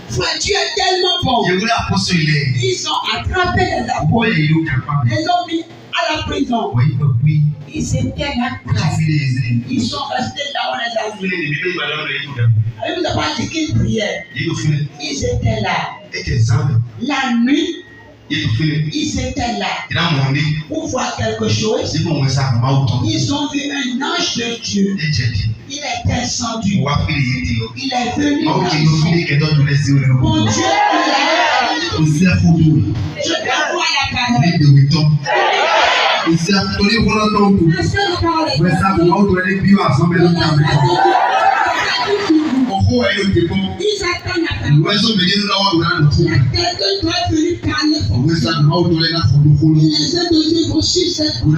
Frère, Dieu est tellement bon. Ils ont attrapé les apôtres. Ils ont mis à la prison. Ils étaient là. Ils sont restés là, on les a vus. Elle nous a pas dit qu'ils priaient. Ils étaient là. La nuit, ils étaient là pour voir quelque chose. Ils ont vu un ange de Dieu. Il est descendu. Il est venu. Mon Dieu, je t'envoie la parole. Ils attendent la parole. Quelqu'un doit venir parler pour eux. Les uns de Dieu vont sur cette parole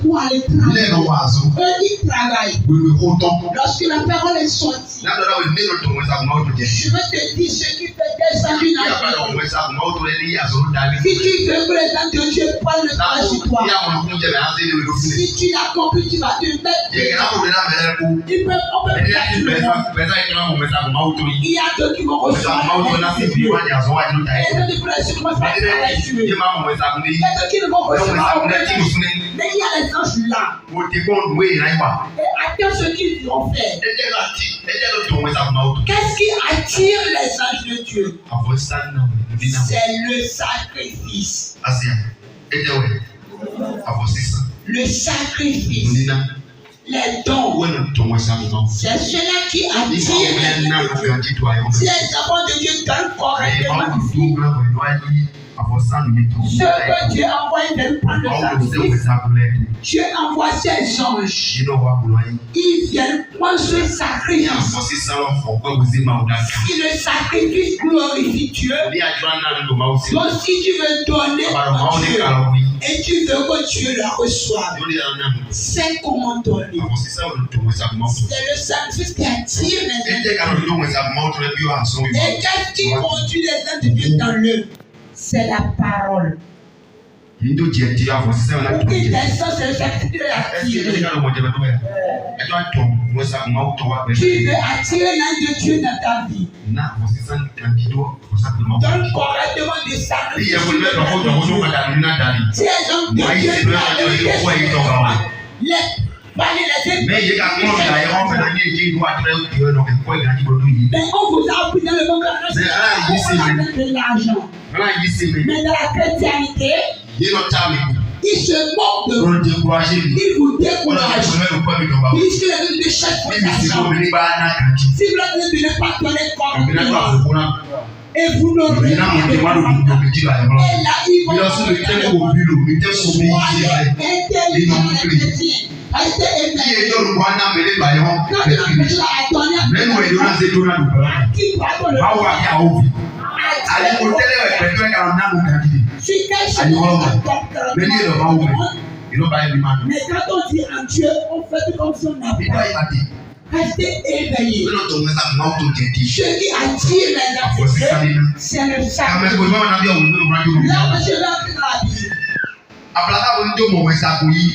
pour aller travailler. Eux, ils travaillent. Lorsque la parole est sortie, je vais te dire ce qui fait descendre une année. Si tu veux que les âmes de Dieu prennent le temps sur toi, si tu l'as compris, tu vas te mettre. On peut il y a d'autres qui vont recevoir. Et d'autres qui vont recevoir. Mais il y a les anges là. Et attends ce qu'ils vont faire. Qu'est-ce qui attire les anges de Dieu? C'est le sacrifice. Le sacrifice. Les dons. C'est cela qui attire. Si les enfants de Dieu donnent correctement ici, ce que Dieu envoie de prendre le sacrifice, Dieu envoie ses anges. Ils viennent prendre ce sacrifice. Si le sacrifice glorifie Dieu, donc si tu veux donner à Dieu et tu veux que Dieu le reçoive, c'est comment donner. C'est le sacrifice qui attire les âmes. Et qu'est-ce qui conduit les âmes de Dieu dans l'œuvre? C'est la parole. Pour qu'il descende, c'est le sacrifice qui attire. Tu veux attirer l'âme de Dieu dans ta vie. Donne correctement des sacrifices. Si les hommes de Dieu mais on vous a appris dans le monde de l'argent. Mais dans la chrétienté, ils se moquent de vous. Ils vous découragent. Ils se donnent de chaque façon. Si vous ne venez pas donner correctement, et vous n'aurez pas de et là, ils vont mais quand on dit en Dieu, on fait comme son appel. Restez éveillés. Ce qui attire les Africains, c'est le sacrifice. Là, monsieur va dans la Bible.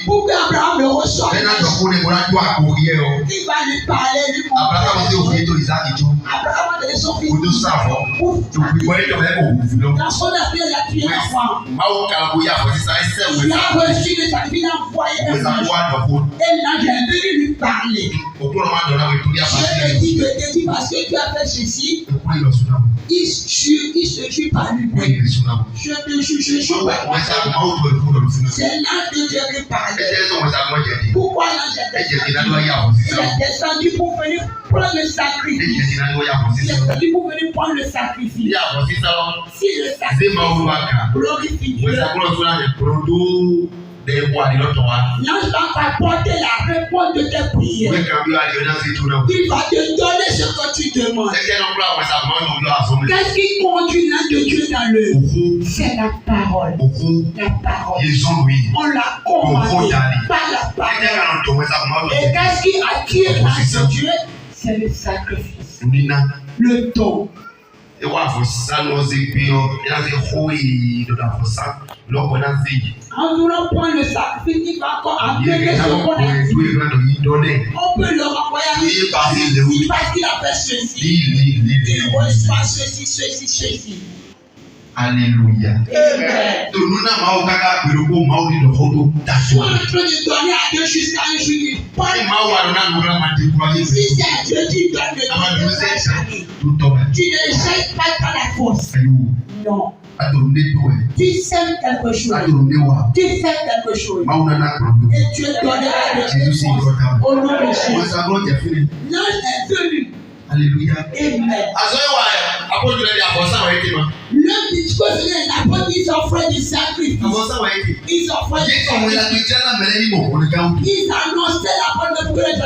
Pour qu'Abraham le reçoive, il va lui parler, lui montrer. Abraham a donné son fils. Dans son appel, il a tué l'enfant. Il a reçu le sacrifice, il a envoyé un ange. Et l'ange est venu lui parler. Je te dis parce que tu as fait ceci, il se tue par lui-même. Je te jure, je jure. C'est l'ange de Dieu qui parle. Pourquoi l'ange est descendu pour venir prendre le sacrifice? Il est descendu pour venir prendre le sacrifice. Si le sacrifice glorifie Dieu, l'ange va t'apporter la réponse de tes prières. Il va te donner ce que tu demandes. Qu'est-ce qui conduit l'ange de Dieu dans l'œuvre? C'est la parole. La parole. On l'a commandé par la parole. Et qu'est-ce qui attire l'ange de Dieu? C'est le sacrifice. Le don. En voulant prendre le sacrifice, il va encore appeler ce qu'on a dit. On peut le renvoyer à lui parce qu'il a fait ceci. Il reçoit ceci. Alléluia. Amen. Donc nous n'avons pas de photo d'assurance. On est en train de donner à Dieu jusqu'à un jour. Si c'est Dieu qui donne le don, tu ne jettes pas dans la fosse. Non. Tu sèmes quelque chose. Tu fais quelque chose. Et tu donneras de Jésus. Au nom de Jésus. L'ange est venu. Alléluia. Amen. Le discours est l'apôtre, ils offrent du sacrifice. Ils offrent du sacrifice. Ils annonçaient la bonne nouvelle.